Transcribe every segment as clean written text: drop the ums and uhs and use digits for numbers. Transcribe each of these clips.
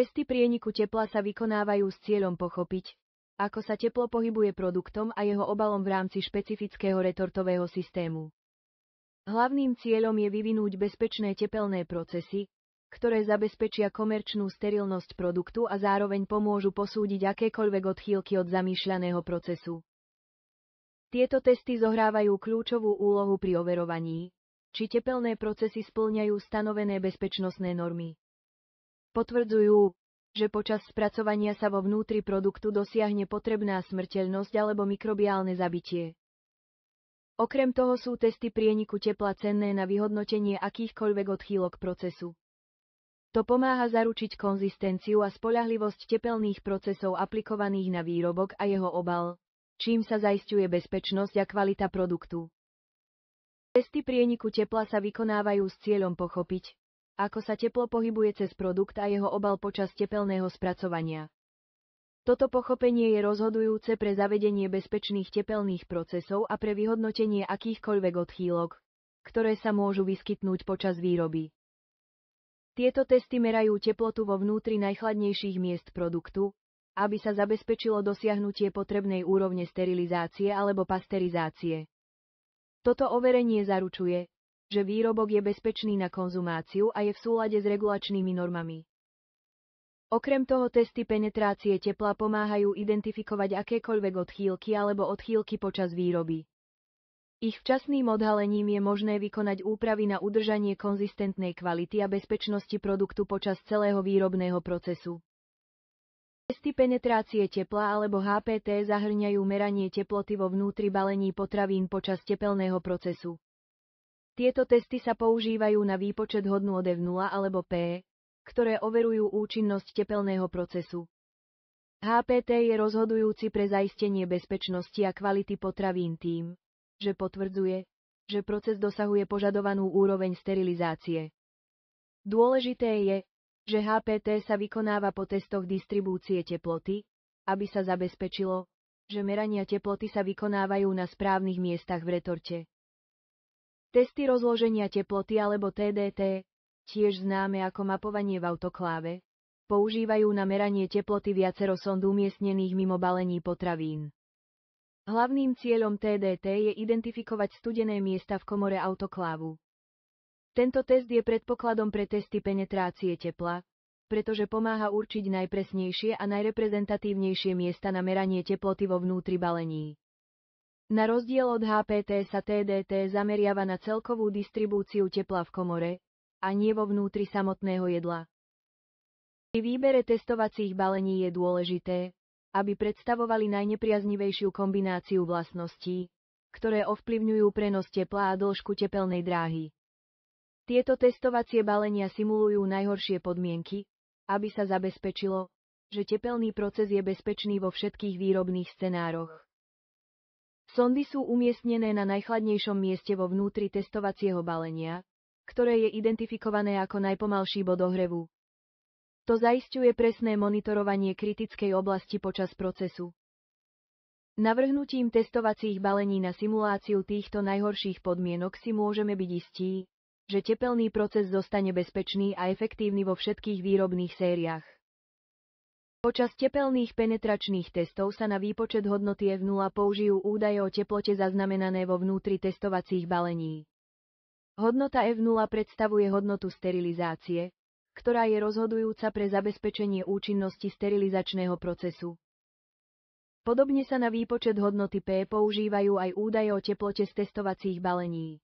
Testy prieniku tepla sa vykonávajú s cieľom pochopiť, ako sa teplo pohybuje produktom a jeho obalom v rámci špecifického retortového systému. Hlavným cieľom je vyvinúť bezpečné tepelné procesy, ktoré zabezpečia komerčnú sterilnosť produktu a zároveň pomôžu posúdiť akékoľvek odchýlky od zamýšľaného procesu. Tieto testy zohrávajú kľúčovú úlohu pri overovaní, či tepelné procesy spĺňajú stanovené bezpečnostné normy. Potvrdzujú, že počas spracovania sa vo vnútri produktu dosiahne potrebná smrteľnosť alebo mikrobiálne zabitie. Okrem toho sú testy prieniku tepla cenné na vyhodnotenie akýchkoľvek odchýlok procesu. To pomáha zaručiť konzistenciu a spoľahlivosť tepelných procesov aplikovaných na výrobok a jeho obal, čím sa zaisťuje bezpečnosť a kvalita produktu. Testy prieniku tepla sa vykonávajú s cieľom pochopiť, ako sa teplo pohybuje cez produkt a jeho obal počas tepelného spracovania. Toto pochopenie je rozhodujúce pre zavedenie bezpečných tepelných procesov a pre vyhodnotenie akýchkoľvek odchýlok, ktoré sa môžu vyskytnúť počas výroby. Tieto testy merajú teplotu vo vnútri najchladnejších miest produktu, aby sa zabezpečilo dosiahnutie potrebnej úrovne sterilizácie alebo pasterizácie. Toto overenie zaručuje, že výrobok je bezpečný na konzumáciu a je v súlade s regulačnými normami. Okrem toho testy penetrácie tepla pomáhajú identifikovať akékoľvek odchýlky alebo odchýlky počas výroby. Ich včasným odhalením je možné vykonať úpravy na udržanie konzistentnej kvality a bezpečnosti produktu počas celého výrobného procesu. Testy penetrácie tepla alebo HPT zahŕňajú meranie teploty vo vnútri balení potravín počas tepelného procesu. Tieto testy sa používajú na výpočet hodnôt F0 alebo P, ktoré overujú účinnosť tepelného procesu. HPT je rozhodujúci pre zaistenie bezpečnosti a kvality potravín tým, že potvrdzuje, že proces dosahuje požadovanú úroveň sterilizácie. Dôležité je, že HPT sa vykonáva po testoch distribúcie teploty, aby sa zabezpečilo, že merania teploty sa vykonávajú na správnych miestach v retorte. Testy rozloženia teploty alebo TDT, tiež známe ako mapovanie v autokláve, používajú na meranie teploty viacero sond umiestnených mimo balení potravín. Hlavným cieľom TDT je identifikovať studené miesta v komore autoklávu. Tento test je predpokladom pre testy penetrácie tepla, pretože pomáha určiť najpresnejšie a najreprezentatívnejšie miesta na meranie teploty vo vnútri balení. Na rozdiel od HPT sa TDT zameriava na celkovú distribúciu tepla v komore, a nie vo vnútri samotného jedla. Pri výbere testovacích balení je dôležité, aby predstavovali najnepriaznivejšiu kombináciu vlastností, ktoré ovplyvňujú prenos tepla a dĺžku tepelnej dráhy. Tieto testovacie balenia simulujú najhoršie podmienky, aby sa zabezpečilo, že tepelný proces je bezpečný vo všetkých výrobných scenároch. Sondy sú umiestnené na najchladnejšom mieste vo vnútri testovacieho balenia, ktoré je identifikované ako najpomalší bod ohrevu. To zaisťuje presné monitorovanie kritickej oblasti počas procesu. Navrhnutím testovacích balení na simuláciu týchto najhorších podmienok si môžeme byť istí, že tepelný proces zostane bezpečný a efektívny vo všetkých výrobných sériách. Počas tepelných penetračných testov sa na výpočet hodnoty F0 použijú údaje o teplote zaznamenané vo vnútri testovacích balení. Hodnota F0 predstavuje hodnotu sterilizácie, ktorá je rozhodujúca pre zabezpečenie účinnosti sterilizačného procesu. Podobne sa na výpočet hodnoty P používajú aj údaje o teplote z testovacích balení.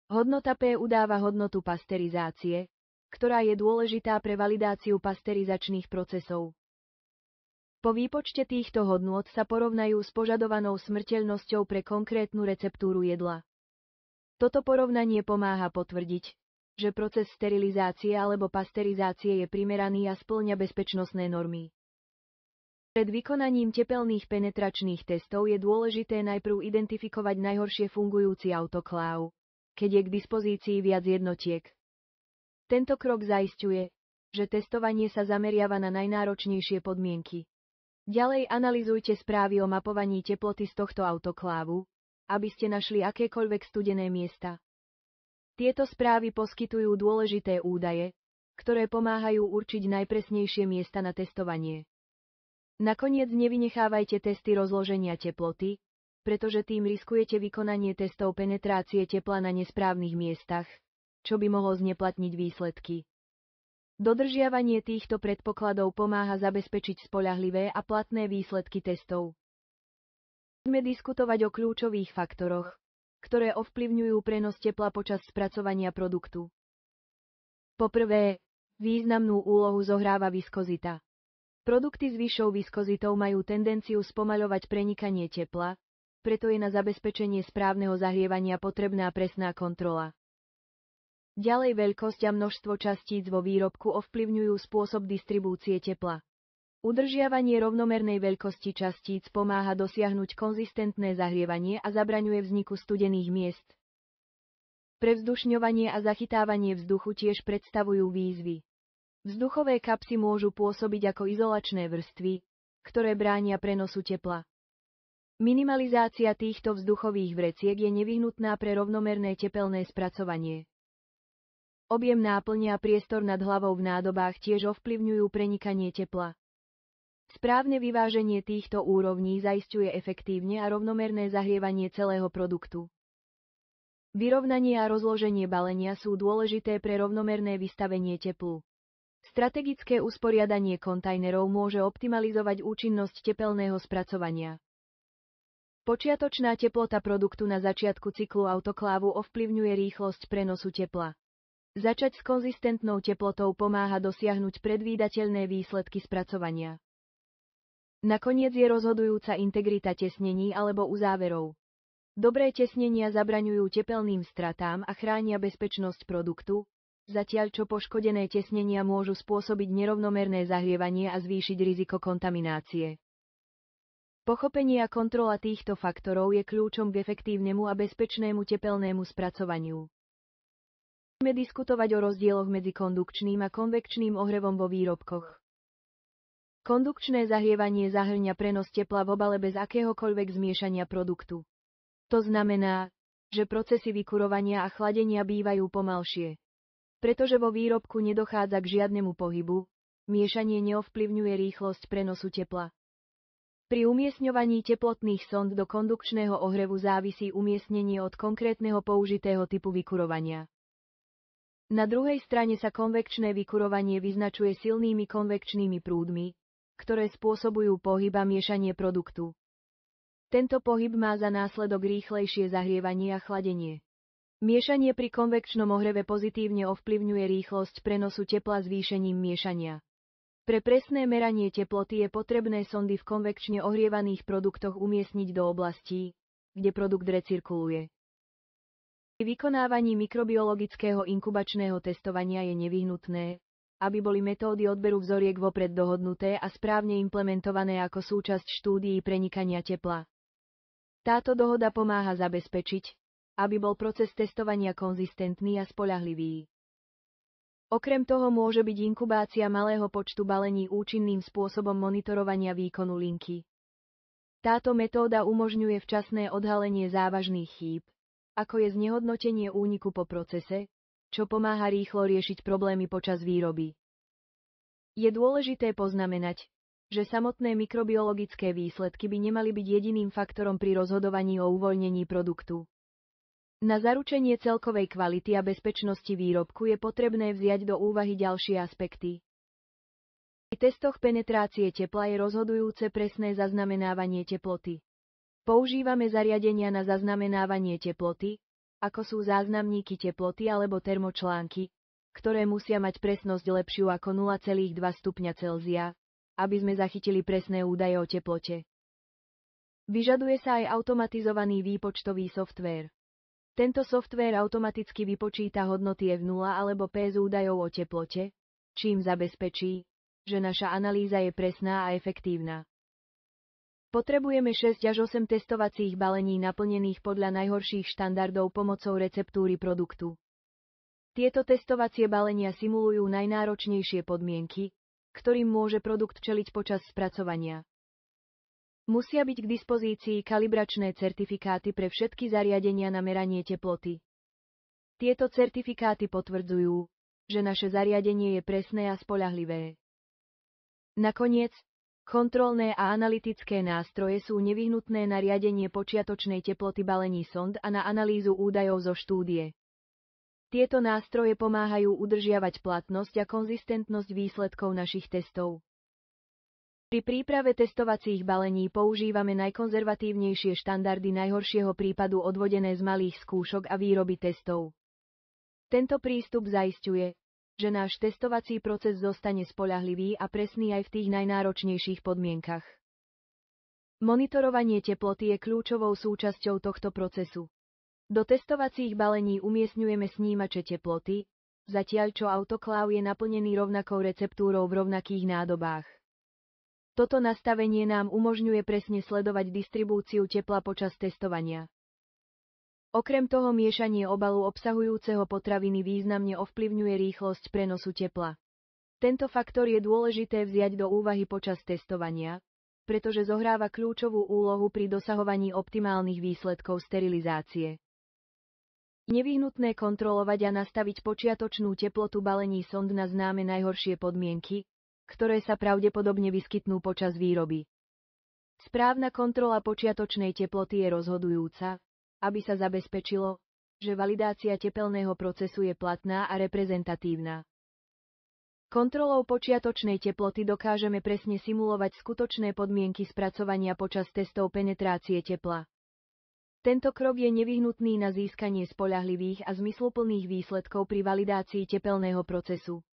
Hodnota P udáva hodnotu pasterizácie, ktorá je dôležitá pre validáciu pasterizačných procesov. Po výpočte týchto hodnôt sa porovnajú s požadovanou smrteľnosťou pre konkrétnu receptúru jedla. Toto porovnanie pomáha potvrdiť, že proces sterilizácie alebo pasterizácie je primeraný a spĺňa bezpečnostné normy. Pred vykonaním tepelných penetračných testov je dôležité najprv identifikovať najhoršie fungujúci autokláv, keď je k dispozícii viac jednotiek. Tento krok zaisťuje, že testovanie sa zameriava na najnáročnejšie podmienky. Ďalej analyzujte správy o mapovaní teploty z tohto autoklávu, aby ste našli akékoľvek studené miesta. Tieto správy poskytujú dôležité údaje, ktoré pomáhajú určiť najpresnejšie miesta na testovanie. Nakoniec nevynechávajte testy rozloženia teploty, pretože tým riskujete vykonanie testov penetrácie tepla na nesprávnych miestach, čo by mohlo zneplatniť výsledky. Dodržiavanie týchto predpokladov pomáha zabezpečiť spoľahlivé a platné výsledky testov. Poďme diskutovať o kľúčových faktoroch, ktoré ovplyvňujú prenos tepla počas spracovania produktu. Po prvé, významnú úlohu zohráva viskozita. Produkty s vyššou viskozitou majú tendenciu spomaľovať prenikanie tepla, preto je na zabezpečenie správneho zahrievania potrebná presná kontrola. Ďalej veľkosť a množstvo častíc vo výrobku ovplyvňujú spôsob distribúcie tepla. Udržiavanie rovnomernej veľkosti častíc pomáha dosiahnuť konzistentné zahrievanie a zabraňuje vzniku studených miest. Prevzdušňovanie a zachytávanie vzduchu tiež predstavujú výzvy. Vzduchové kapsy môžu pôsobiť ako izolačné vrstvy, ktoré bránia prenosu tepla. Minimalizácia týchto vzduchových vreciek je nevyhnutná pre rovnomerné tepelné spracovanie. Objem náplne a priestor nad hlavou v nádobách tiež ovplyvňujú prenikanie tepla. Správne vyváženie týchto úrovní zaisťuje efektívne a rovnomerné zahrievanie celého produktu. Vyrovnanie a rozloženie balenia sú dôležité pre rovnomerné vystavenie teplu. Strategické usporiadanie kontajnerov môže optimalizovať účinnosť tepelného spracovania. Počiatočná teplota produktu na začiatku cyklu autoklávu ovplyvňuje rýchlosť prenosu tepla. Začať s konzistentnou teplotou pomáha dosiahnuť predvídateľné výsledky spracovania. Nakoniec je rozhodujúca integrita tesnení alebo uzáverov. Dobré tesnenia zabraňujú tepelným stratám a chránia bezpečnosť produktu, zatiaľ čo poškodené tesnenia môžu spôsobiť nerovnomerné zahrievanie a zvýšiť riziko kontaminácie. Pochopenie a kontrola týchto faktorov je kľúčom k efektívnemu a bezpečnému tepelnému spracovaniu. Budeme diskutovať o rozdieloch medzi kondukčným a konvekčným ohrevom vo výrobkoch. Kondukčné zahrievanie zahŕňa prenos tepla v obale bez akéhokoľvek zmiešania produktu. To znamená, že procesy vykurovania a chladenia bývajú pomalšie. Pretože vo výrobku nedochádza k žiadnemu pohybu, miešanie neovplyvňuje rýchlosť prenosu tepla. Pri umiestňovaní teplotných sond do kondukčného ohrevu závisí umiestnenie od konkrétneho použitého typu vykurovania. Na druhej strane sa konvekčné vykurovanie vyznačuje silnými konvekčnými prúdmi, ktoré spôsobujú pohyb a miešanie produktu. Tento pohyb má za následok rýchlejšie zahrievanie a chladenie. Miešanie pri konvekčnom ohreve pozitívne ovplyvňuje rýchlosť prenosu tepla zvýšením miešania. Pre presné meranie teploty je potrebné sondy v konvekčne ohrievaných produktoch umiestniť do oblastí, kde produkt recirkuluje. Pri vykonávaní mikrobiologického inkubačného testovania je nevyhnutné, aby boli metódy odberu vzoriek vopred dohodnuté a správne implementované ako súčasť štúdií prenikania tepla. Táto dohoda pomáha zabezpečiť, aby bol proces testovania konzistentný a spoľahlivý. Okrem toho môže byť inkubácia malého počtu balení účinným spôsobom monitorovania výkonu linky. Táto metóda umožňuje včasné odhalenie závažných chýb, ako je znehodnotenie úniku po procese, čo pomáha rýchlo riešiť problémy počas výroby. Je dôležité poznamenať, že samotné mikrobiologické výsledky by nemali byť jediným faktorom pri rozhodovaní o uvoľnení produktu. Na zaručenie celkovej kvality a bezpečnosti výrobku je potrebné vziať do úvahy ďalšie aspekty. Pri testoch penetrácie tepla je rozhodujúce presné zaznamenávanie teploty. Používame zariadenia na zaznamenávanie teploty, ako sú záznamníky teploty alebo termočlánky, ktoré musia mať presnosť lepšiu ako 0,2 stupňa Celzia, aby sme zachytili presné údaje o teplote. Vyžaduje sa aj automatizovaný výpočtový softvér. Tento softvér automaticky vypočíta hodnoty F0 alebo P z údajov o teplote, čím zabezpečí, že naša analýza je presná a efektívna. Potrebujeme 6 až 8 testovacích balení naplnených podľa najhorších štandardov pomocou receptúry produktu. Tieto testovacie balenia simulujú najnáročnejšie podmienky, ktorým môže produkt čeliť počas spracovania. Musia byť k dispozícii kalibračné certifikáty pre všetky zariadenia na meranie teploty. Tieto certifikáty potvrdzujú, že naše zariadenie je presné a spoľahlivé. Nakoniec, kontrolné a analytické nástroje sú nevyhnutné na riadenie počiatočnej teploty balení sond a na analýzu údajov zo štúdie. Tieto nástroje pomáhajú udržiavať platnosť a konzistentnosť výsledkov našich testov. Pri príprave testovacích balení používame najkonzervatívnejšie štandardy najhoršieho prípadu odvodené z malých skúšok a výroby testov. Tento prístup zaisťuje, že náš testovací proces zostane spoľahlivý a presný aj v tých najnáročnejších podmienkach. Monitorovanie teploty je kľúčovou súčasťou tohto procesu. Do testovacích balení umiestňujeme snímače teploty, zatiaľ čo autokláv je naplnený rovnakou receptúrou v rovnakých nádobách. Toto nastavenie nám umožňuje presne sledovať distribúciu tepla počas testovania. Okrem toho miešanie obalu obsahujúceho potraviny významne ovplyvňuje rýchlosť prenosu tepla. Tento faktor je dôležité vziať do úvahy počas testovania, pretože zohráva kľúčovú úlohu pri dosahovaní optimálnych výsledkov sterilizácie. Nevyhnutné kontrolovať a nastaviť počiatočnú teplotu balení sond na známe najhoršie podmienky, ktoré sa pravdepodobne vyskytnú počas výroby. Správna kontrola počiatočnej teploty je rozhodujúca, aby sa zabezpečilo, že validácia tepelného procesu je platná a reprezentatívna. Kontrolou počiatočnej teploty dokážeme presne simulovať skutočné podmienky spracovania počas testov penetrácie tepla. Tento krok je nevyhnutný na získanie spoľahlivých a zmysluplných výsledkov pri validácii tepelného procesu.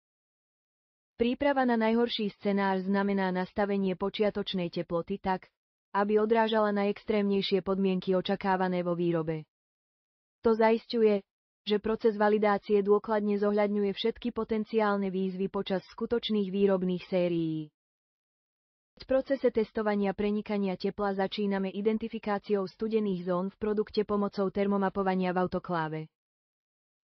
Príprava na najhorší scenár znamená nastavenie počiatočnej teploty tak, aby odrážala najextrémnejšie podmienky očakávané vo výrobe. To zaisťuje, že proces validácie dôkladne zohľadňuje všetky potenciálne výzvy počas skutočných výrobných sérií. V procese testovania prenikania tepla začíname identifikáciou studených zón v produkte pomocou termomapovania v autokláve.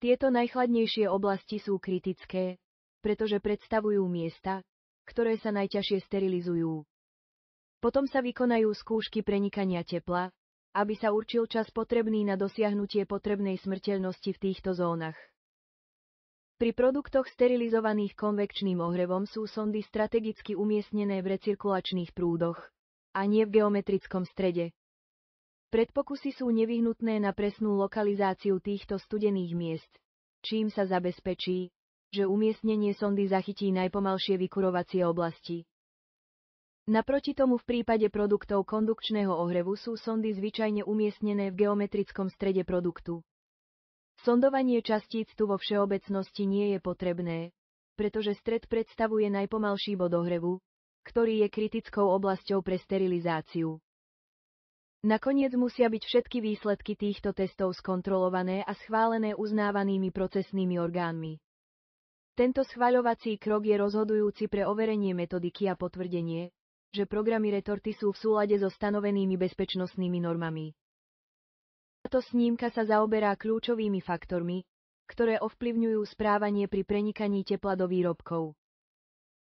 Tieto najchladnejšie oblasti sú kritické, pretože predstavujú miesta, ktoré sa najťažšie sterilizujú. Potom sa vykonajú skúšky prenikania tepla, aby sa určil čas potrebný na dosiahnutie potrebnej smrteľnosti v týchto zónach. Pri produktoch sterilizovaných konvekčným ohrevom sú sondy strategicky umiestnené v recirkulačných prúdoch, a nie v geometrickom strede. Predpokusy sú nevyhnutné na presnú lokalizáciu týchto studených miest, čím sa zabezpečí, že umiestnenie sondy zachytí najpomalšie vykurovacie oblasti. Naproti tomu v prípade produktov kondukčného ohrevu sú sondy zvyčajne umiestnené v geometrickom strede produktu. Sondovanie častíc tu vo všeobecnosti nie je potrebné, pretože stred predstavuje najpomalší bod ohrevu, ktorý je kritickou oblasťou pre sterilizáciu. Nakoniec musia byť všetky výsledky týchto testov skontrolované a schválené uznávanými procesnými orgánmi. Tento schvaľovací krok je rozhodujúci pre overenie metodiky a potvrdenie, že programy retorty sú v súlade so stanovenými bezpečnostnými normami. Táto snímka sa zaoberá kľúčovými faktormi, ktoré ovplyvňujú správanie pri prenikaní tepla do výrobkov.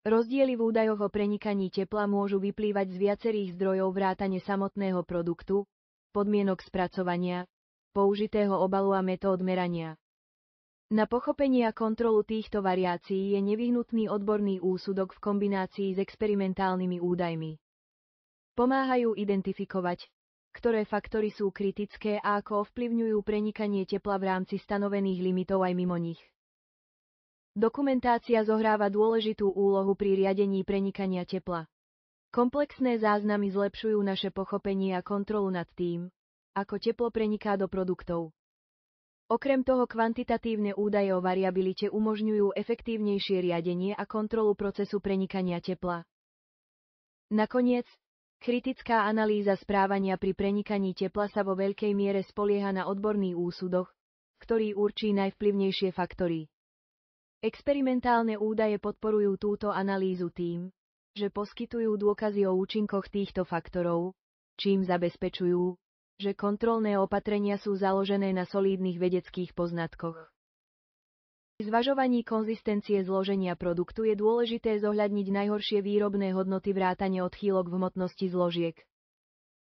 Rozdiely v údajoch o prenikaní tepla môžu vyplývať z viacerých zdrojov vrátane samotného produktu, podmienok spracovania, použitého obalu a metód merania. Na pochopenie a kontrolu týchto variácií je nevyhnutný odborný úsudok v kombinácii s experimentálnymi údajmi. Pomáhajú identifikovať, ktoré faktory sú kritické a ako ovplyvňujú prenikanie tepla v rámci stanovených limitov aj mimo nich. Dokumentácia zohráva dôležitú úlohu pri riadení prenikania tepla. Komplexné záznamy zlepšujú naše pochopenie a kontrolu nad tým, ako teplo preniká do produktov. Okrem toho kvantitatívne údaje o variabilite umožňujú efektívnejšie riadenie a kontrolu procesu prenikania tepla. Nakoniec, kritická analýza správania pri prenikaní tepla sa vo veľkej miere spolieha na odborný úsudok, ktorý určí najvplyvnejšie faktory. Experimentálne údaje podporujú túto analýzu tým, že poskytujú dôkazy o účinkoch týchto faktorov, čím zabezpečujú, že kontrolné opatrenia sú založené na solídnych vedeckých poznatkoch. Pri zvažovaní konzistencie zloženia produktu je dôležité zohľadniť najhoršie výrobné hodnoty vrátane odchýlok v hmotnosti zložiek.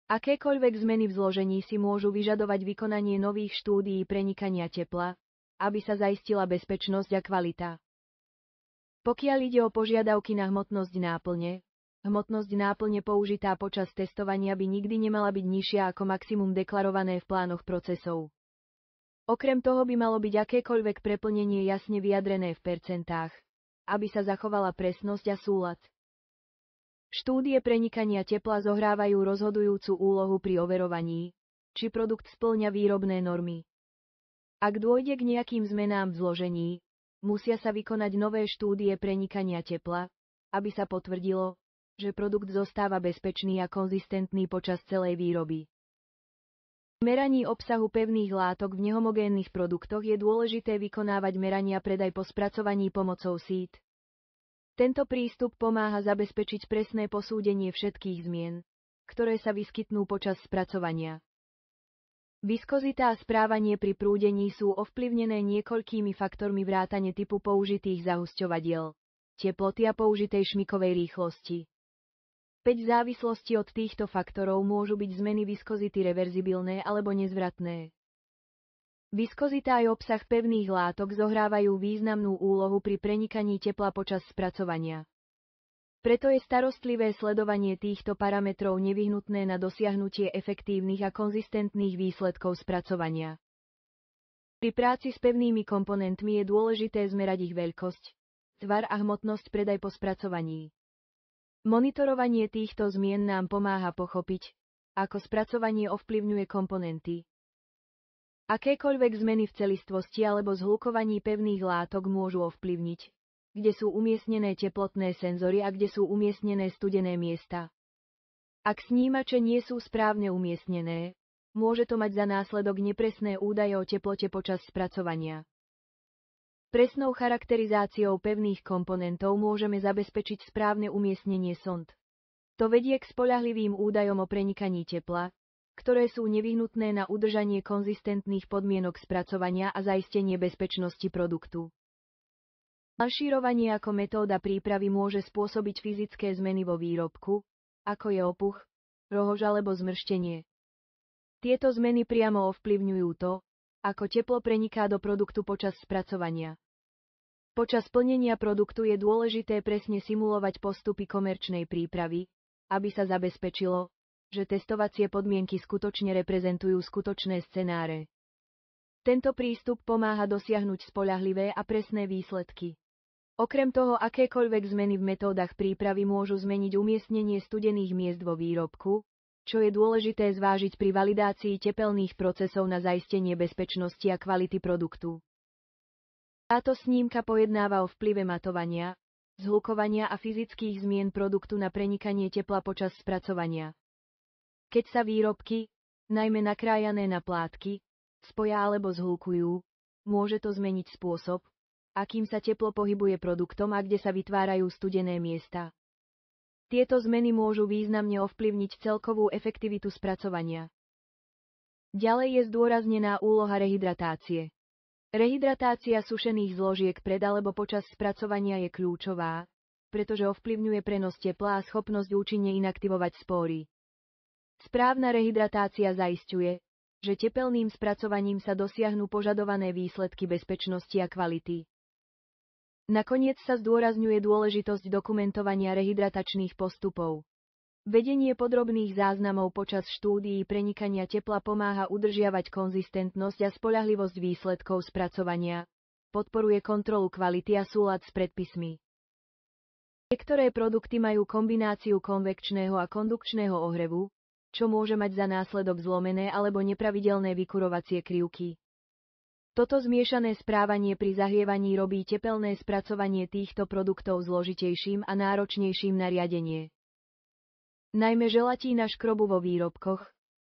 Akékoľvek zmeny v zložení si môžu vyžadovať vykonanie nových štúdií prenikania tepla, aby sa zaistila bezpečnosť a kvalita. Pokiaľ ide o požiadavky na hmotnosť náplne použitá počas testovania by nikdy nemala byť nižšia ako maximum deklarované v plánoch procesov. Okrem toho by malo byť akékoľvek preplnenie jasne vyjadrené v percentách, aby sa zachovala presnosť a súlad. Štúdie prenikania tepla zohrávajú rozhodujúcu úlohu pri overovaní, či produkt spĺňa výrobné normy. Ak dôjde k nejakým zmenám v zložení, musia sa vykonať nové štúdie prenikania tepla, aby sa potvrdilo, že produkt zostáva bezpečný a konzistentný počas celej výroby. Pri meraní obsahu pevných látok v nehomogénnych produktoch je dôležité vykonávať merania predaj po spracovaní pomocou sít. Tento prístup pomáha zabezpečiť presné posúdenie všetkých zmien, ktoré sa vyskytnú počas spracovania. Viskozita a správanie pri prúdení sú ovplyvnené niekoľkými faktormi vrátane typu použitých zahusťovadiel, teploty a použitej šmikovej rýchlosti. 5 závislosti od týchto faktorov môžu byť zmeny viskozity reverzibilné alebo nezvratné. Viskozita aj obsah pevných látok zohrávajú významnú úlohu pri prenikaní tepla počas spracovania. Preto je starostlivé sledovanie týchto parametrov nevyhnutné na dosiahnutie efektívnych a konzistentných výsledkov spracovania. Pri práci s pevnými komponentmi je dôležité zmerať ich veľkosť, tvar a hmotnosť predaj po spracovaní. Monitorovanie týchto zmien nám pomáha pochopiť, ako spracovanie ovplyvňuje komponenty. Akékoľvek zmeny v celistvosti alebo zhlukovaní pevných látok môžu ovplyvniť, kde sú umiestnené teplotné senzory a kde sú umiestnené studené miesta. Ak snímače nie sú správne umiestnené, môže to mať za následok nepresné údaje o teplote počas spracovania. Presnou charakterizáciou pevných komponentov môžeme zabezpečiť správne umiestnenie sond. To vedie k spoľahlivým údajom o prenikaní tepla, ktoré sú nevyhnutné na udržanie konzistentných podmienok spracovania a zaistenie bezpečnosti produktu. Blanšírovanie ako metóda prípravy môže spôsobiť fyzické zmeny vo výrobku, ako je opuch, rohož alebo zmrštenie. Tieto zmeny priamo ovplyvňujú to, ako teplo preniká do produktu počas spracovania. Počas plnenia produktu je dôležité presne simulovať postupy komerčnej prípravy, aby sa zabezpečilo, že testovacie podmienky skutočne reprezentujú skutočné scenáre. Tento prístup pomáha dosiahnuť spoľahlivé a presné výsledky. Okrem toho, akékoľvek zmeny v metódach prípravy môžu zmeniť umiestnenie studených miest vo výrobku, čo je dôležité zvážiť pri validácii tepelných procesov na zaistenie bezpečnosti a kvality produktu. Táto snímka pojednáva o vplyve matovania, zhlukovania a fyzických zmien produktu na prenikanie tepla počas spracovania. Keď sa výrobky, najmä nakrájané na plátky, spoja alebo zhlukujú, môže to zmeniť spôsob, akým sa teplo pohybuje produktom a kde sa vytvárajú studené miesta. Tieto zmeny môžu významne ovplyvniť celkovú efektivitu spracovania. Ďalej je zdôraznená úloha rehydratácie. Rehydratácia sušených zložiek pred alebo počas spracovania je kľúčová, pretože ovplyvňuje prenos tepla a schopnosť účinne inaktivovať spóry. Správna rehydratácia zaisťuje, že tepelným spracovaním sa dosiahnu požadované výsledky bezpečnosti a kvality. Nakoniec sa zdôrazňuje dôležitosť dokumentovania rehydratačných postupov. Vedenie podrobných záznamov počas štúdií prenikania tepla pomáha udržiavať konzistentnosť a spoľahlivosť výsledkov spracovania, podporuje kontrolu kvality a súlad s predpismi. Niektoré produkty majú kombináciu konvekčného a kondukčného ohrevu, čo môže mať za následok zlomené alebo nepravidelné vykurovacie krivky. Toto zmiešané správanie pri zahrievaní robí tepelné spracovanie týchto produktov zložitejším a náročnejším na riadenie. Najmä želatína škrobu vo výrobkoch,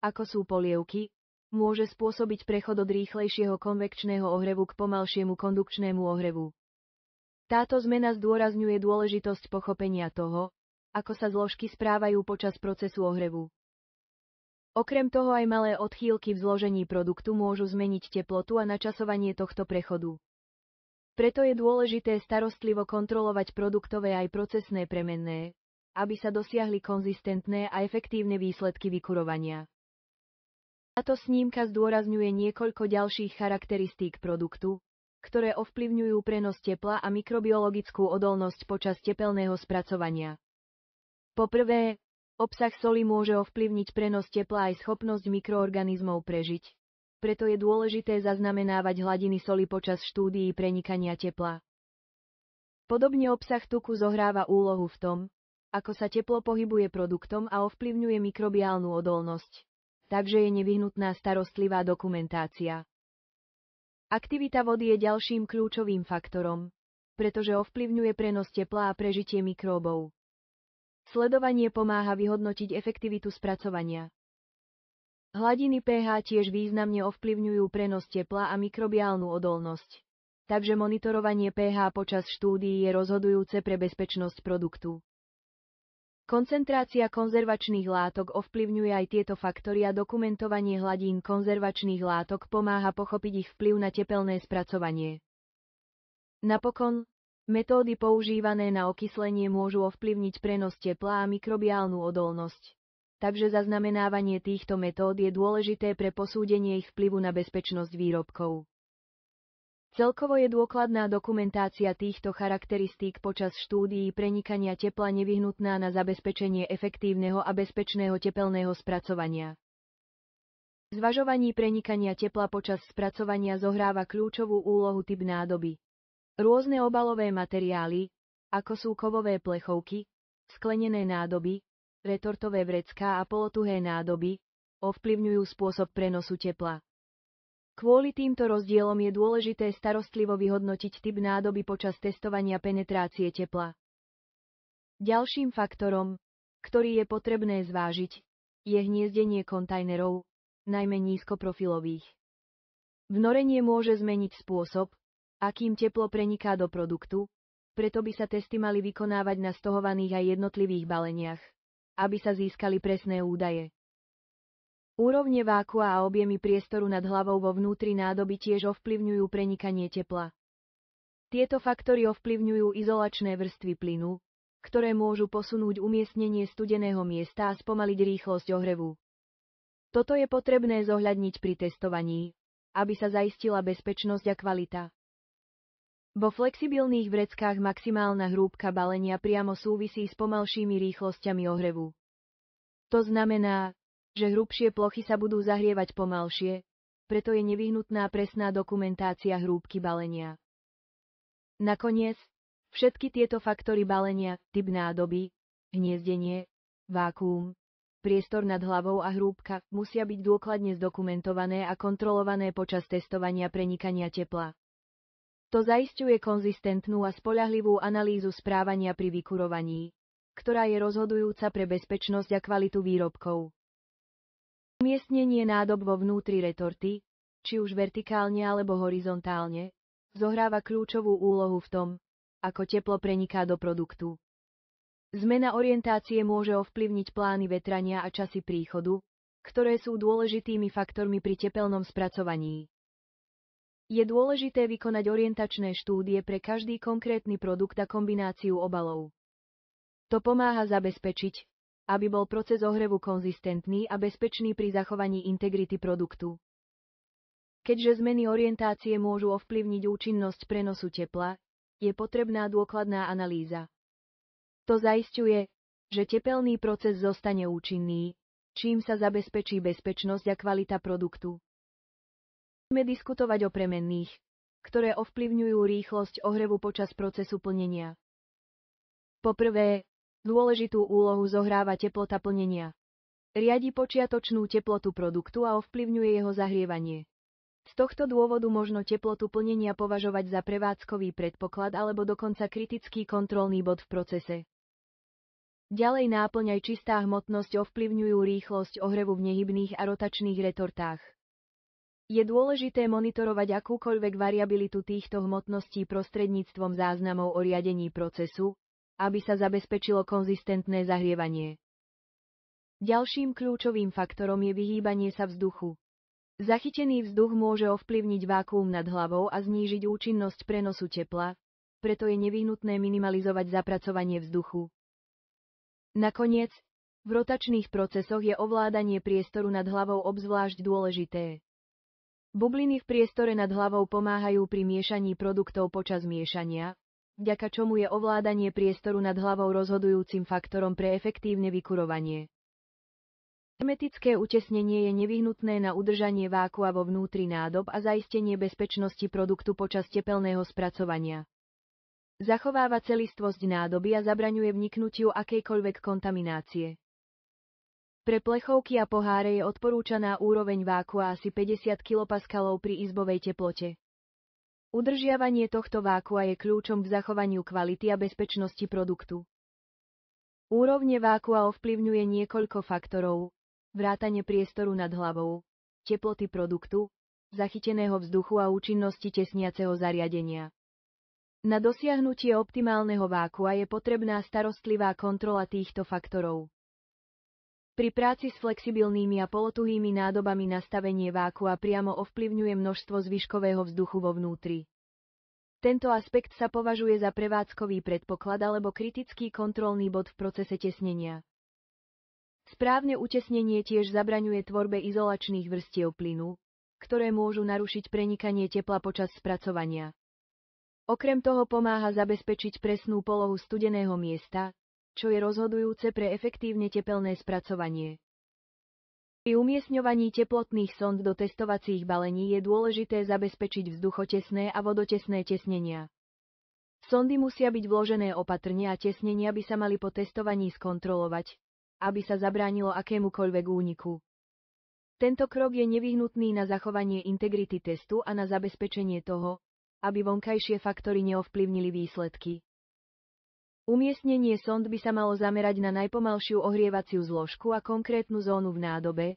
ako sú polievky, môže spôsobiť prechod od rýchlejšieho konvekčného ohrevu k pomalšiemu kondukčnému ohrevu. Táto zmena zdôrazňuje dôležitosť pochopenia toho, ako sa zložky správajú počas procesu ohrevu. Okrem toho aj malé odchýlky v zložení produktu môžu zmeniť teplotu a načasovanie tohto prechodu. Preto je dôležité starostlivo kontrolovať produktové aj procesné premenné, aby sa dosiahli konzistentné a efektívne výsledky vykurovania. Táto snímka zdôrazňuje niekoľko ďalších charakteristík produktu, ktoré ovplyvňujú prenos tepla a mikrobiologickú odolnosť počas tepelného spracovania. Po prvé, obsah soli môže ovplyvniť prenos tepla aj schopnosť mikroorganizmov prežiť. Preto je dôležité zaznamenávať hladiny soli počas štúdií prenikania tepla. Podobne obsah tuku zohráva úlohu v tom, ako sa teplo pohybuje produktom a ovplyvňuje mikrobiálnu odolnosť. Takže je nevyhnutná starostlivá dokumentácia. Aktivita vody je ďalším kľúčovým faktorom, pretože ovplyvňuje prenos tepla a prežitie mikróbov. Sledovanie pomáha vyhodnotiť efektivitu spracovania. Hladiny pH tiež významne ovplyvňujú prenos tepla a mikrobiálnu odolnosť. Takže monitorovanie pH počas štúdií je rozhodujúce pre bezpečnosť produktu. Koncentrácia konzervačných látok ovplyvňuje aj tieto faktory a dokumentovanie hladín konzervačných látok pomáha pochopiť ich vplyv na tepelné spracovanie. Napokon, metódy používané na okyslenie môžu ovplyvniť prenos tepla a mikrobiálnu odolnosť. Takže zaznamenávanie týchto metód je dôležité pre posúdenie ich vplyvu na bezpečnosť výrobkov. Celkovo je dôkladná dokumentácia týchto charakteristík počas štúdií prenikania tepla nevyhnutná na zabezpečenie efektívneho a bezpečného tepelného spracovania. V zvažovaní prenikania tepla počas spracovania zohráva kľúčovú úlohu typ nádoby. Rôzne obalové materiály, ako sú kovové plechovky, sklenené nádoby, retortové vrecká a polotuhé nádoby, ovplyvňujú spôsob prenosu tepla. Kvôli týmto rozdielom je dôležité starostlivo vyhodnotiť typ nádoby počas testovania penetrácie tepla. Ďalším faktorom, ktorý je potrebné zvážiť, je hniezdenie kontajnerov, najmä nízkoprofilových. Vnorenie môže zmeniť spôsob, akým teplo preniká do produktu, preto by sa testy mali vykonávať na stohovaných aj jednotlivých baleniach, aby sa získali presné údaje. Úrovne vákua a objemy priestoru nad hlavou vo vnútri nádoby tiež ovplyvňujú prenikanie tepla. Tieto faktory ovplyvňujú izolačné vrstvy plynu, ktoré môžu posunúť umiestnenie studeného miesta a spomaliť rýchlosť ohrevu. Toto je potrebné zohľadniť pri testovaní, aby sa zaistila bezpečnosť a kvalita. Vo flexibilných vreckách maximálna hrúbka balenia priamo súvisí s pomalšími rýchlosťami ohrevu. To znamená, že hrubšie plochy sa budú zahrievať pomalšie, preto je nevyhnutná presná dokumentácia hrúbky balenia. Nakoniec, všetky tieto faktory balenia, typ nádoby, hniezdenie, vákuum, priestor nad hlavou a hrúbka musia byť dôkladne zdokumentované a kontrolované počas testovania prenikania tepla. To zaisťuje konzistentnú a spoľahlivú analýzu správania pri vykurovaní, ktorá je rozhodujúca pre bezpečnosť a kvalitu výrobkov. Umiestnenie nádob vo vnútri retorty, či už vertikálne alebo horizontálne, zohráva kľúčovú úlohu v tom, ako teplo preniká do produktu. Zmena orientácie môže ovplyvniť plány vetrania a časy príchodu, ktoré sú dôležitými faktormi pri tepelnom spracovaní. Je dôležité vykonať orientačné štúdie pre každý konkrétny produkt a kombináciu obalov. To pomáha zabezpečiť, aby bol proces ohrevu konzistentný a bezpečný pri zachovaní integrity produktu. Keďže zmeny orientácie môžu ovplyvniť účinnosť prenosu tepla, je potrebná dôkladná analýza. To zaisťuje, že tepelný proces zostane účinný, čím sa zabezpečí bezpečnosť a kvalita produktu. Budeme diskutovať o premenných, ktoré ovplyvňujú rýchlosť ohrevu počas procesu plnenia. Po prvé, dôležitú úlohu zohráva teplota plnenia. Riadi počiatočnú teplotu produktu a ovplyvňuje jeho zahrievanie. Z tohto dôvodu možno teplotu plnenia považovať za prevádzkový predpoklad alebo dokonca kritický kontrolný bod v procese. Ďalej náplň aj čistá hmotnosť ovplyvňujú rýchlosť ohrevu v nehybných a rotačných retortách. Je dôležité monitorovať akúkoľvek variabilitu týchto hmotností prostredníctvom záznamov o riadení procesu, aby sa zabezpečilo konzistentné zahrievanie. Ďalším kľúčovým faktorom je vyhýbanie sa vzduchu. Zachytený vzduch môže ovplyvniť vákuum nad hlavou a znížiť účinnosť prenosu tepla, preto je nevyhnutné minimalizovať zapracovanie vzduchu. Nakoniec, v rotačných procesoch je ovládanie priestoru nad hlavou obzvlášť dôležité. Bubliny v priestore nad hlavou pomáhajú pri miešaní produktov počas miešania, vďaka čomu je ovládanie priestoru nad hlavou rozhodujúcim faktorom pre efektívne vykurovanie. Hermetické utesnenie je nevyhnutné na udržanie vákua vo vnútri nádob a zaistenie bezpečnosti produktu počas tepelného spracovania. Zachováva celistvosť nádoby a zabraňuje vniknutiu akejkoľvek kontaminácie. Pre plechovky a poháre je odporúčaná úroveň vákua asi 50 kPa pri izbovej teplote. Udržiavanie tohto vákua je kľúčom k zachovaniu kvality a bezpečnosti produktu. Úrovne vákua ovplyvňuje niekoľko faktorov, vrátane priestoru nad hlavou, teploty produktu, zachyteného vzduchu a účinnosti tesniaceho zariadenia. Na dosiahnutie optimálneho vákua je potrebná starostlivá kontrola týchto faktorov. Pri práci s flexibilnými a polotuhými nádobami nastavenie vákua priamo ovplyvňuje množstvo zvyškového vzduchu vo vnútri. Tento aspekt sa považuje za prevádzkový predpoklad alebo kritický kontrolný bod v procese tesnenia. Správne utesnenie tiež zabraňuje tvorbe izolačných vrstiev plynu, ktoré môžu narušiť prenikanie tepla počas spracovania. Okrem toho pomáha zabezpečiť presnú polohu studeného miesta, čo je rozhodujúce pre efektívne tepelné spracovanie. Pri umiestňovaní teplotných sond do testovacích balení je dôležité zabezpečiť vzduchotesné a vodotesné tesnenia. Sondy musia byť vložené opatrne a tesnenia by sa mali po testovaní skontrolovať, aby sa zabránilo akémukoľvek úniku. Tento krok je nevyhnutný na zachovanie integrity testu a na zabezpečenie toho, aby vonkajšie faktory neovplyvnili výsledky. Umiestnenie sond by sa malo zamerať na najpomalšiu ohrievaciu zložku a konkrétnu zónu v nádobe,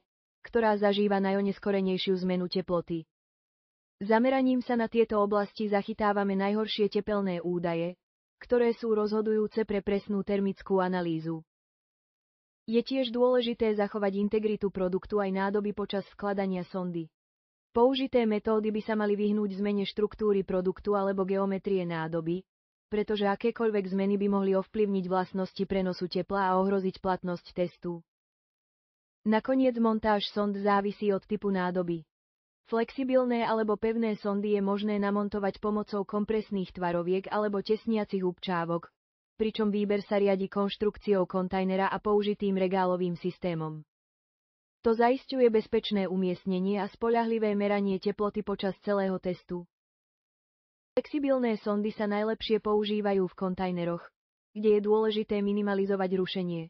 ktorá zažíva najoneskorenejšiu zmenu teploty. Zameraním sa na tieto oblasti zachytávame najhoršie tepelné údaje, ktoré sú rozhodujúce pre presnú termickú analýzu. Je tiež dôležité zachovať integritu produktu aj nádoby počas skladania sondy. Použité metódy by sa mali vyhnúť zmene štruktúry produktu alebo geometrie nádoby, pretože akékoľvek zmeny by mohli ovplyvniť vlastnosti prenosu tepla a ohroziť platnosť testu. Nakoniec montáž sond závisí od typu nádoby. Flexibilné alebo pevné sondy je možné namontovať pomocou kompresných tvaroviek alebo tesniacich úpčávok, pričom výber sa riadi konštrukciou kontajnera a použitým regálovým systémom. To zaisťuje bezpečné umiestnenie a spoľahlivé meranie teploty počas celého testu. Flexibilné sondy sa najlepšie používajú v kontajneroch, kde je dôležité minimalizovať rušenie.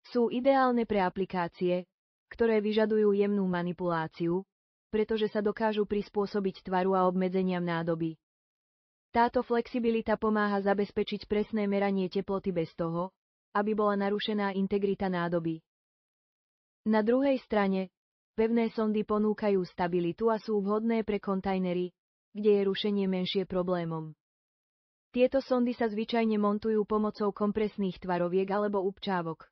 Sú ideálne pre aplikácie, ktoré vyžadujú jemnú manipuláciu, pretože sa dokážu prispôsobiť tvaru a obmedzeniam nádoby. Táto flexibilita pomáha zabezpečiť presné meranie teploty bez toho, aby bola narušená integrita nádoby. Na druhej strane, pevné sondy ponúkajú stabilitu a sú vhodné pre kontajnery, kde je rušenie menšie problémom. Tieto sondy sa zvyčajne montujú pomocou kompresných tvaroviek alebo úpčávok.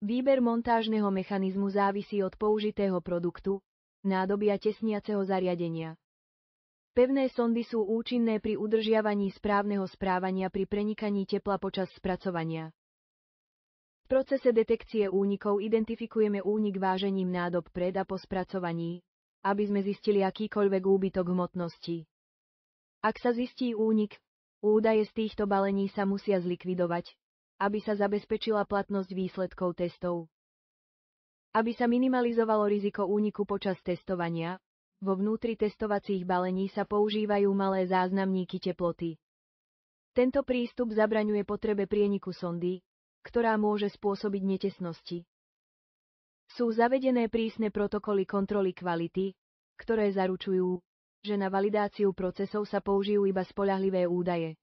Výber montážneho mechanizmu závisí od použitého produktu, nádoby a tesniaceho zariadenia. Pevné sondy sú účinné pri udržiavaní správneho správania pri prenikaní tepla počas spracovania. V procese detekcie únikov identifikujeme únik vážením nádob pred a po spracovaní, aby sme zistili akýkoľvek úbytok hmotnosti. Ak sa zistí únik, údaje z týchto balení sa musia zlikvidovať, aby sa zabezpečila platnosť výsledkov testov. Aby sa minimalizovalo riziko úniku počas testovania, vo vnútri testovacích balení sa používajú malé záznamníky teploty. Tento prístup zabraňuje potrebe prieniku sondy, ktorá môže spôsobiť netesnosti. Sú zavedené prísne protokoly kontroly kvality, ktoré zaručujú, že na validáciu procesov sa použijú iba spoľahlivé údaje.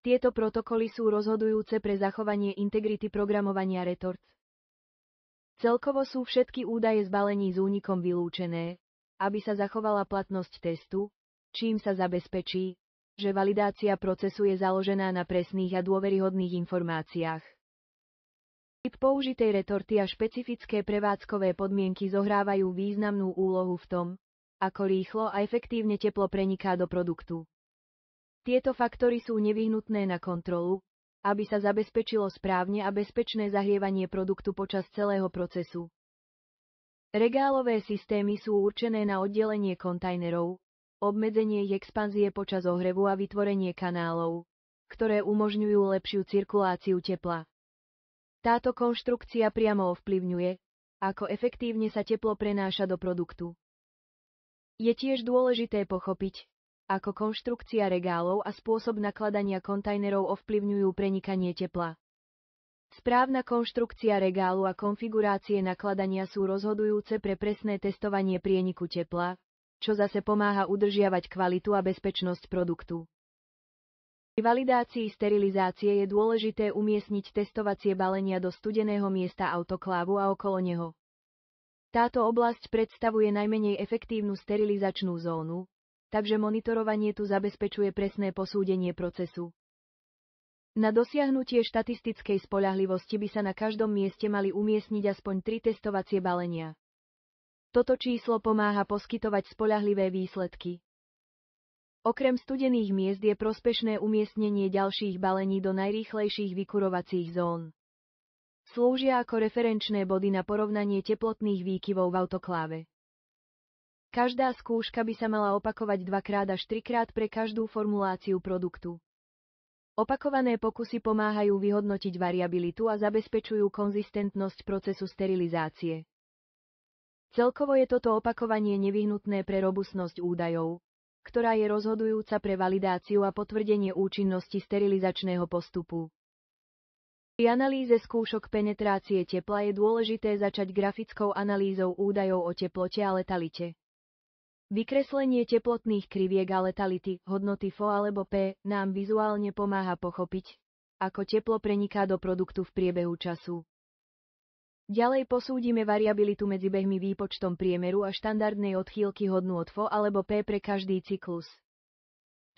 Tieto protokoly sú rozhodujúce pre zachovanie integrity programovania retorts. Celkovo sú všetky údaje z balení s únikom vylúčené, aby sa zachovala platnosť testu, čím sa zabezpečí, že validácia procesu je založená na presných a dôveryhodných informáciách. Typ použitej retorty a špecifické prevádzkové podmienky zohrávajú významnú úlohu v tom, ako rýchlo a efektívne teplo preniká do produktu. Tieto faktory sú nevyhnutné na kontrolu, aby sa zabezpečilo správne a bezpečné zahrievanie produktu počas celého procesu. Regálové systémy sú určené na oddelenie kontajnerov, obmedzenie ich expanzie počas ohrevu a vytvorenie kanálov, ktoré umožňujú lepšiu cirkuláciu tepla. Táto konštrukcia priamo ovplyvňuje, ako efektívne sa teplo prenáša do produktu. Je tiež dôležité pochopiť, ako konštrukcia regálov a spôsob nakladania kontajnerov ovplyvňujú prenikanie tepla. Správna konštrukcia regálu a konfigurácie nakladania sú rozhodujúce pre presné testovanie prieniku tepla, čo zase pomáha udržiavať kvalitu a bezpečnosť produktu. Pri validácii sterilizácie je dôležité umiestniť testovacie balenia do studeného miesta autoklávu a okolo neho. Táto oblasť predstavuje najmenej efektívnu sterilizačnú zónu, takže monitorovanie tu zabezpečuje presné posúdenie procesu. Na dosiahnutie štatistickej spoľahlivosti by sa na každom mieste mali umiestniť aspoň 3 testovacie balenia. Toto číslo pomáha poskytovať spoľahlivé výsledky. Okrem studených miest je prospešné umiestnenie ďalších balení do najrýchlejších vykurovacích zón. Slúžia ako referenčné body na porovnanie teplotných výkyvov v autokláve. Každá skúška by sa mala opakovať 2-krát až 3-krát pre každú formuláciu produktu. Opakované pokusy pomáhajú vyhodnotiť variabilitu a zabezpečujú konzistentnosť procesu sterilizácie. Celkovo je toto opakovanie nevyhnutné pre robustnosť údajov, ktorá je rozhodujúca pre validáciu a potvrdenie účinnosti sterilizačného postupu. Pri analýze skúšok penetrácie tepla je dôležité začať grafickou analýzou údajov o teplote a letalite. Vykreslenie teplotných kriviek a letality, hodnoty FO alebo P, nám vizuálne pomáha pochopiť, ako teplo preniká do produktu v priebehu času. Ďalej posúdime variabilitu medzi behmi výpočtom priemeru a štandardnej odchýlky hodnôt FO alebo P pre každý cyklus.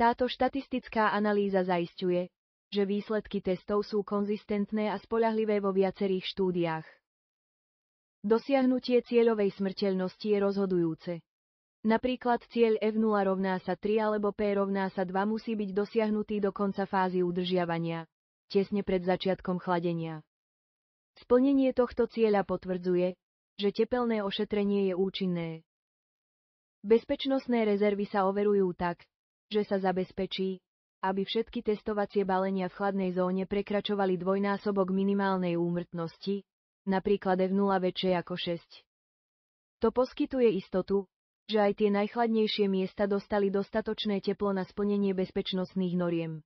Táto štatistická analýza zaisťuje, že výsledky testov sú konzistentné a spoľahlivé vo viacerých štúdiách. Dosiahnutie cieľovej smrteľnosti je rozhodujúce. Napríklad cieľ F0 rovná sa 3 alebo P rovná sa 2 musí byť dosiahnutý do konca fázy udržiavania, tesne pred začiatkom chladenia. Splnenie tohto cieľa potvrdzuje, že tepelné ošetrenie je účinné. Bezpečnostné rezervy sa overujú tak, že sa zabezpečí, aby všetky testovacie balenia v chladnej zóne prekračovali dvojnásobok minimálnej úmrtnosti, napríklad F0 väčšie ako 6. To poskytuje istotu, že aj tie najchladnejšie miesta dostali dostatočné teplo na splnenie bezpečnostných noriem.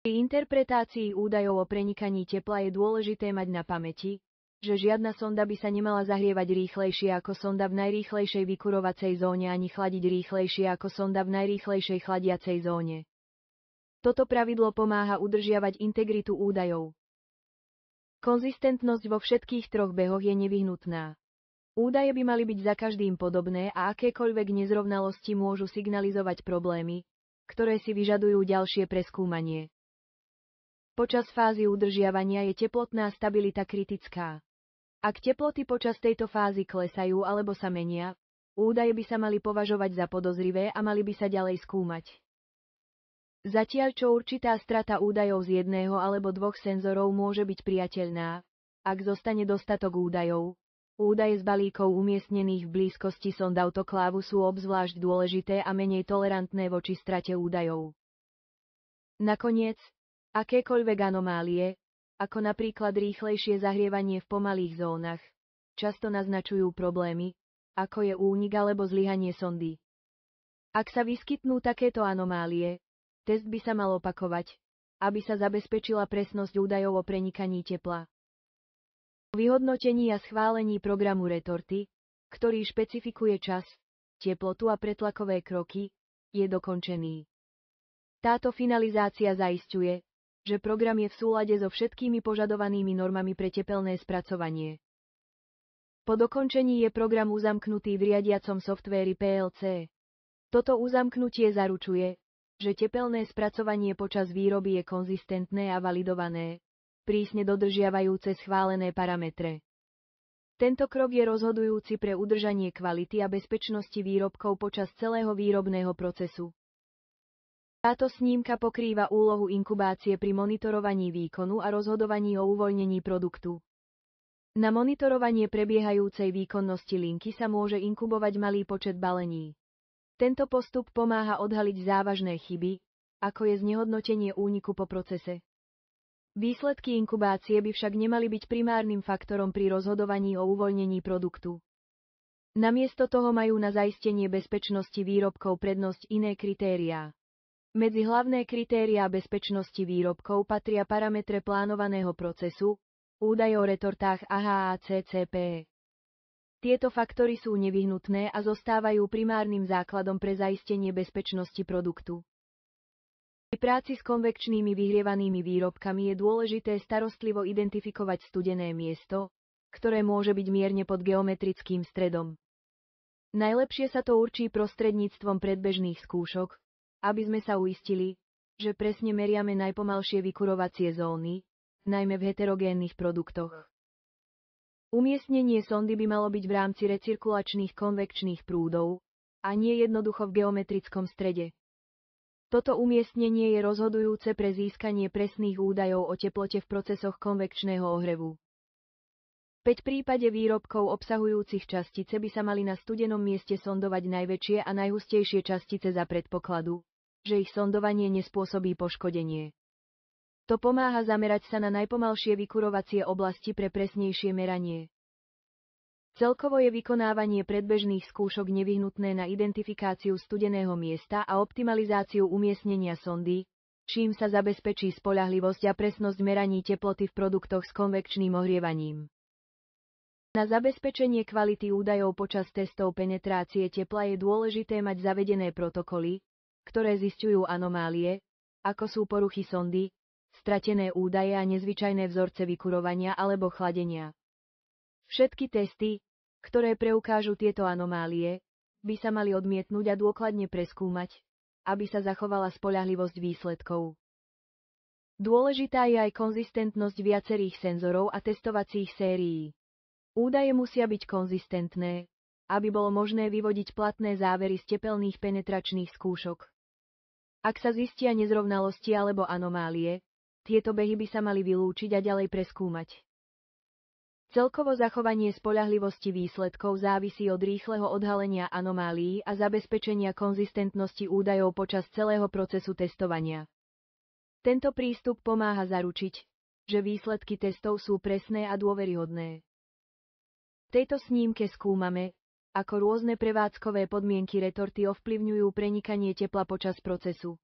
Pri interpretácii údajov o prenikaní tepla je dôležité mať na pamäti, že žiadna sonda by sa nemala zahrievať rýchlejšie ako sonda v najrýchlejšej vykurovacej zóne ani chladiť rýchlejšie ako sonda v najrýchlejšej chladiacej zóne. Toto pravidlo pomáha udržiavať integritu údajov. Konzistentnosť vo všetkých troch behoch je nevyhnutná. Údaje by mali byť za každým podobné a akékoľvek nezrovnalosti môžu signalizovať problémy, ktoré si vyžadujú ďalšie preskúmanie. Počas fázy udržiavania je teplotná stabilita kritická. Ak teploty počas tejto fázy klesajú alebo sa menia, údaje by sa mali považovať za podozrivé a mali by sa ďalej skúmať. Zatiaľ čo určitá strata údajov z jedného alebo dvoch senzorov môže byť priateľná, ak zostane dostatok údajov, údaje z balíkov umiestnených v blízkosti sond autoklávu sú obzvlášť dôležité a menej tolerantné voči strate údajov. Nakoniec, akékoľvek anomálie, ako napríklad rýchlejšie zahrievanie v pomalých zónach, často naznačujú problémy, ako je únik alebo zlyhanie sondy. Ak sa vyskytnú takéto anomálie, test by sa mal opakovať, aby sa zabezpečila presnosť údajov o prenikaní tepla. Vyhodnotení a schválení programu Retorty, ktorý špecifikuje čas, teplotu a pretlakové kroky, je dokončený. Táto finalizácia zaisťuje, že program je v súlade so všetkými požadovanými normami pre tepelné spracovanie. Po dokončení je program uzamknutý v riadiacom softvéri PLC. Toto uzamknutie zaručuje, že tepelné spracovanie počas výroby je konzistentné a validované, prísne dodržiavajúce schválené parametre. Tento krok je rozhodujúci pre udržanie kvality a bezpečnosti výrobkov počas celého výrobného procesu. Táto snímka pokrýva úlohu inkubácie pri monitorovaní výkonu a rozhodovaní o uvoľnení produktu. Na monitorovanie prebiehajúcej výkonnosti linky sa môže inkubovať malý počet balení. Tento postup pomáha odhaliť závažné chyby, ako je znehodnotenie úniku po procese. Výsledky inkubácie by však nemali byť primárnym faktorom pri rozhodovaní o uvoľnení produktu. Namiesto toho majú na zaistenie bezpečnosti výrobkov prednosť iné kritériá. Medzi hlavné kritériá bezpečnosti výrobkov patria parametre plánovaného procesu, údaje o retortách AHA-CCP. Tieto faktory sú nevyhnutné a zostávajú primárnym základom pre zaistenie bezpečnosti produktu. Pri práci s konvekčnými vyhrievanými výrobkami je dôležité starostlivo identifikovať studené miesto, ktoré môže byť mierne pod geometrickým stredom. Najlepšie sa to určí prostredníctvom predbežných skúšok, aby sme sa uistili, že presne meriame najpomalšie vykurovacie zóny, najmä v heterogénnych produktoch. Umiestnenie sondy by malo byť v rámci recirkulačných konvekčných prúdov, a nie jednoducho v geometrickom strede. Toto umiestnenie je rozhodujúce pre získanie presných údajov o teplote v procesoch konvekčného ohrevu. V prípade výrobkov obsahujúcich častice by sa mali na studenom mieste sondovať najväčšie a najhustejšie častice za predpokladu, že ich sondovanie nespôsobí poškodenie. To pomáha zamerať sa na najpomalšie vykurovacie oblasti pre presnejšie meranie. Celkovo je vykonávanie predbežných skúšok nevyhnutné na identifikáciu studeného miesta a optimalizáciu umiestnenia sondy, čím sa zabezpečí spoľahlivosť a presnosť meraní teploty v produktoch s konvekčným ohrievaním. Na zabezpečenie kvality údajov počas testov penetrácie tepla je dôležité mať zavedené protokoly, ktoré zisťujú anomálie, ako sú poruchy sondy, stratené údaje a nezvyčajné vzorce vykurovania alebo chladenia. Všetky testy, ktoré preukážu tieto anomálie, by sa mali odmietnúť a dôkladne preskúmať, aby sa zachovala spoľahlivosť výsledkov. Dôležitá je aj konzistentnosť viacerých senzorov a testovacích sérií. Údaje musia byť konzistentné, aby bolo možné vyvodiť platné závery z tepelných penetračných skúšok. Ak sa zistia nezrovnalosti alebo anomálie, tieto behy by sa mali vylúčiť a ďalej preskúmať. Celkovo zachovanie spoľahlivosti výsledkov závisí od rýchleho odhalenia anomálií a zabezpečenia konzistentnosti údajov počas celého procesu testovania. Tento prístup pomáha zaručiť, že výsledky testov sú presné a dôveryhodné. V tejto snímke skúmame, ako rôzne prevádzkové podmienky retorty ovplyvňujú prenikanie tepla počas procesu.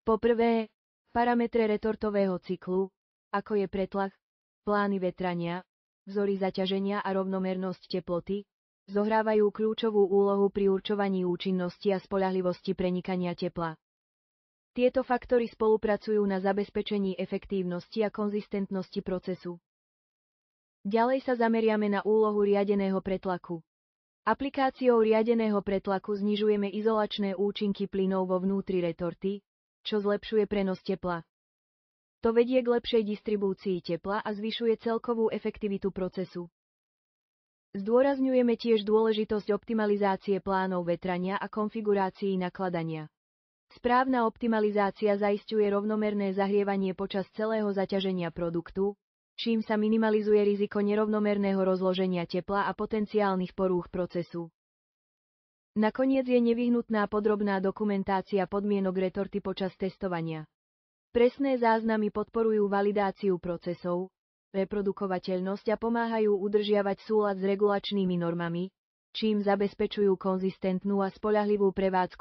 Po prvé, parametre retortového cyklu, ako je pretlak, plány vetrania, vzory zaťaženia a rovnomernosť teploty, zohrávajú kľúčovú úlohu pri určovaní účinnosti a spoľahlivosti prenikania tepla. Tieto faktory spolupracujú na zabezpečení efektívnosti a konzistentnosti procesu. Ďalej sa zameriame na úlohu riadeného pretlaku. Aplikáciou riadeného pretlaku znižujeme izolačné účinky plynov vo vnútri retorty, čo zlepšuje prenos tepla. To vedie k lepšej distribúcii tepla a zvyšuje celkovú efektivitu procesu. Zdôrazňujeme tiež dôležitosť optimalizácie plánov vetrania a konfigurácií nakladania. Správna optimalizácia zaisťuje rovnomerné zahrievanie počas celého zaťaženia produktu, čím sa minimalizuje riziko nerovnomerného rozloženia tepla a potenciálnych porúch procesu. Nakoniec je nevyhnutná podrobná dokumentácia podmienok retorty počas testovania. Presné záznamy podporujú validáciu procesov, reprodukovateľnosť a pomáhajú udržiavať súlad s regulačnými normami, čím zabezpečujú konzistentnú a spoľahlivú prevádzku